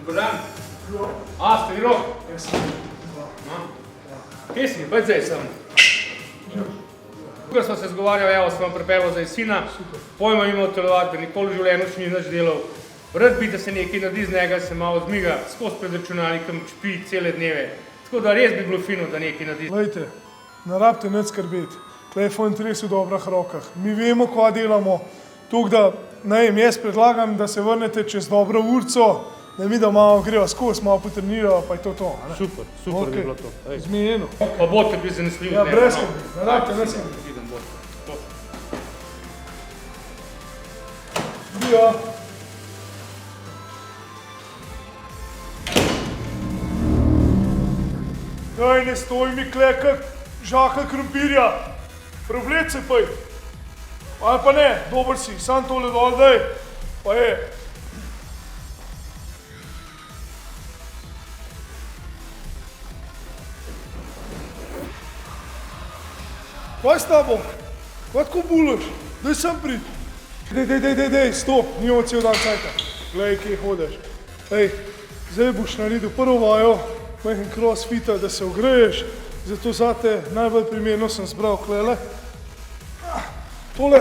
Dobar dan. A, ste vi Rok? Ja sam. Kje si? Baš zdaj sem. Tukaj smo se zgovarjali, evo, sem vam pripeljal za sina. Pojma imel telovati, da nikoli v življenju še ni nič delal. Rad bi, da se nekaj naredi z njega, se malo zmiga, skozi pred računalnikom čpi cele dneve. Tako da res bi bilo fino, da nekaj naredi. Glejte, ne rabite nič skrbeti. Tlej fant res v dobrih rokah. Mi vemo, kva delamo. Tako da, ne vem, jaz predlagam, da se vrnete čez dobro urco, da mi da malo greva skozi, malo potrenirajo, pa je to to. Super, super bi bilo to. Zmijeno. Pa bodite bi zanesljivi. Ja, brez skrbi, ne rabite nič skrbeti. Ja. Daj, ne stoj mi kle, kak žaka krompirja. Prevled se pej. Ali pa ne, dober si, sam tole dol daj. Pa je. Kaj s tabo? Kaj tako bulaš? Daj sem prid. Dej, stop, nimamo cel dan cajta. Glej, kje hodeš. Ej, zdaj boš naredil prvo vajo, majhen crossfita, da se ogreješ, zato zate najbolj primerno sem zbral klele. Tole,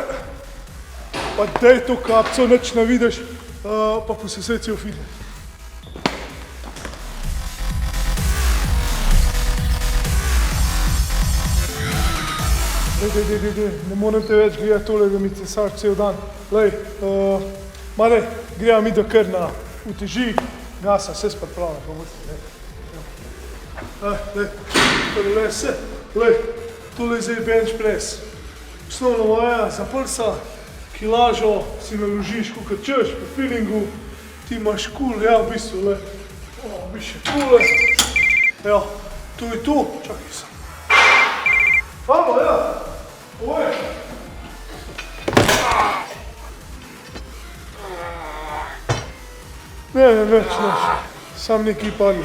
pa dej to kapco, nič ne vidiš, pa posesej cel fitness. Dej, ne morem te več gledati tole, da mi cesaš cel dan. Lej, Marej, greva mi da kar na uteži, gasa, vse spripravljam, pomoci. Tole je zdaj bench press. Osnovna vaja za prsa, kilažo si naložiš, kakor češ, po feelingu, ti imaš kul, ja, v bistvu, le, bi še kule. Ja, to je to, čakaj sem. Hvala, ja. Oj. Ne, več, sam nekaj padli.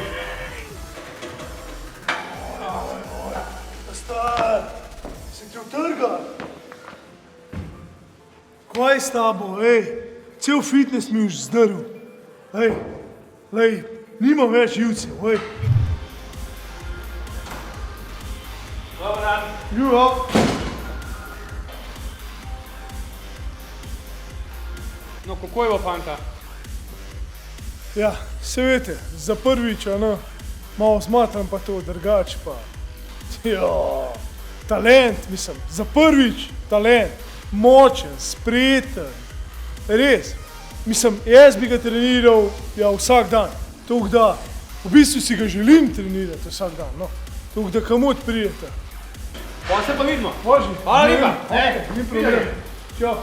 Star, se ti utrga? Kaj s tabo, ej? Cel fitness mi už zdrl. Lej, nimam več živcev, ej. Dobar dan. Juha. No, kako je bo, fanta? Ja, se veste, za prvič, malo zmatram pa to, drugač pa. Talent, mislim, za prvič talent, močen, spreten, res. Mislim, jaz bi ga treniral, ja, vsak dan, tako da, v bistvu si ga želim trenirati vsak dan, no. Tako da kamot prijete. Pa se pa vidimo. Može. Hvala lepa. Ni problem. Čau.